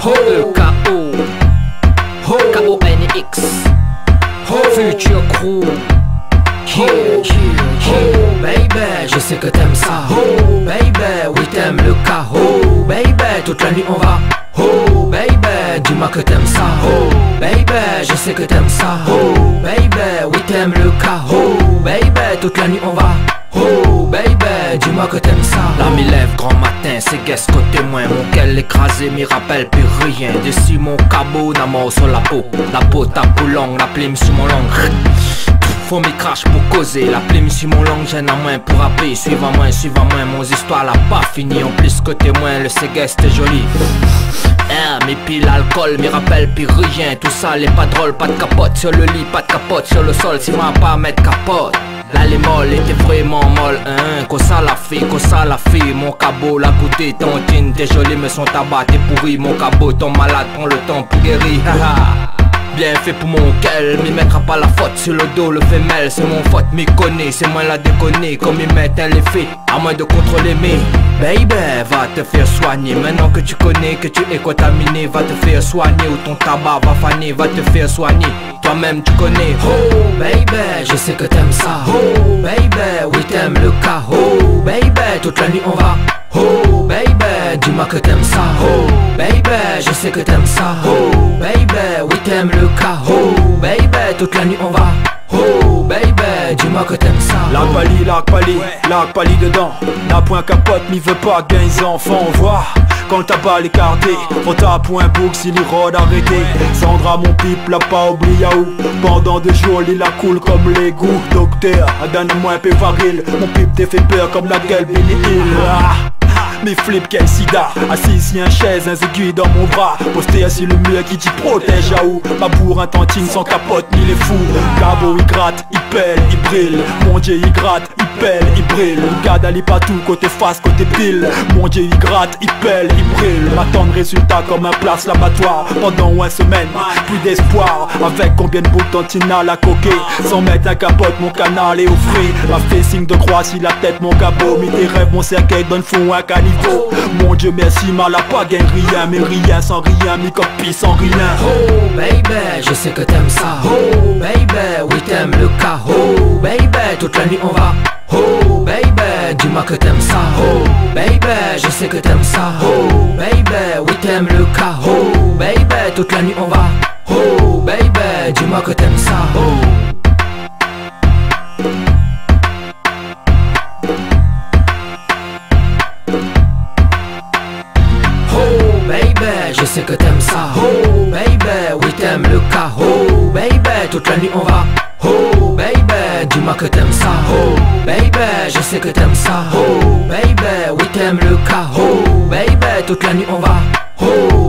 Le KO, KONX, Future Crew. Baby, je sais que t'aimes ça. Baby, oui t'aimes le KO. Baby, toute la nuit on va. Baby, dis-moi que t'aimes ça. Baby, je sais que t'aimes ça. Baby, oui t'aimes le KO. Baby, toute la nuit on va. Baby, dis-moi que t'aimes ça. La mi lève grand matin, c'est guest côté moins. Mon quel écrasé, m'y rappelle plus rien. Dessus mon cabot, n'a mort sur la peau tape longue, la plume sur mon langue. Faut m'y crache pour causer, la plume sur mon langue, gêne à moins pour rapper. Suivant-moi, mon histoire l'a pas fini. En plus que témoin, le ségeste est joli. Mais puis l'alcool m'y rappelle plus rien. Tout ça n'est pas drôle, pas de capote sur le lit, pas de capote sur le sol. Si moi pas mettre capote. Là les molles étaient vraiment molles, hein. Qu'au ça la fille, mon cabot l'a goûté. Ton jean, t'es joli mais son tabac t'es pourri. Mon cabot, ton malade, prends le temps pour guérir. Bien fait pour mon quel, m'y mettra pas la faute sur le dos, le femelle, c'est mon faute, m'y connaît, c'est moi la déconner, comme ils mettent un l'effet, à moins de contrôler mes. Baby, va te faire soigner, maintenant que tu connais que tu es contaminé, va te faire soigner, ou ton tabac va faner, va te faire soigner, toi-même tu connais. Baby, je sais que t'aimes ça. Baby, oui t'aimes le KO. Baby, toute la nuit on va. Baby, dis-moi que t'aimes ça. Baby, je sais que t'aimes ça. Baby, oui t'aimes le KO. Baby, toute la nuit on va. Baby, dis-moi que t'aimes ça. Lac pali dedans. N'a point capote, m'y veut pas gain les enfants, on voit. Quand le tabac l'écarté, on tape un bouc si les rods arrêtés. Sandra mon pipe l'a pas oublié où. Pendant 2 jours il la coule comme l'égout. Docteur, donne-moi un peu varil. Mon pipe t'es fait peur comme la gueule Billy Hill. Mais flip quel sida, assis si un chaise, un aiguille dans mon bras. Posté assis le mur qui t'y protège à où. Ma bourre un tantine sans capote ni les fous. Cabot il gratte, il pèle, il brille. Mon dieu il gratte, il pèle, il brille. Garde Ali partout, côté face, côté pile. Mon dieu il gratte, il pèle, il brille. M'attend de résultat comme un place l'abattoir. Pendant 1 semaine, plus d'espoir. Avec combien de boucles tantine à la coquée. Sans mettre un capote, mon canal est au frais. M'a fait signe de croix si la tête mon cabot. Mis tes rêves, mon cercueil donne fond un caniveau. Mon dieu merci, mal a pas gain rien. Mais rien sans rien, mi copie sans rien. Baby, je sais que t'aimes ça. Baby, oui t'aimes le KO. Baby, toute la nuit on va. Baby, dis-moi que t'aimes ça. Baby, je sais que t'aimes ça. Baby, oui t'aimes le KO. Baby, toute la nuit on va. Baby, dis-moi que t'aimes ça. Baby, je sais que t'aimes ça. Baby, oui t'aimes le KO. Baby, toute la nuit on va. Baby, dis-moi que t'aimes ça. Baby, je sais que t'aimes ça. Baby, oui t'aimes le KO. Baby, toute la nuit on va.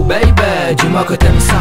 Baby, dis-moi que t'aimes ça.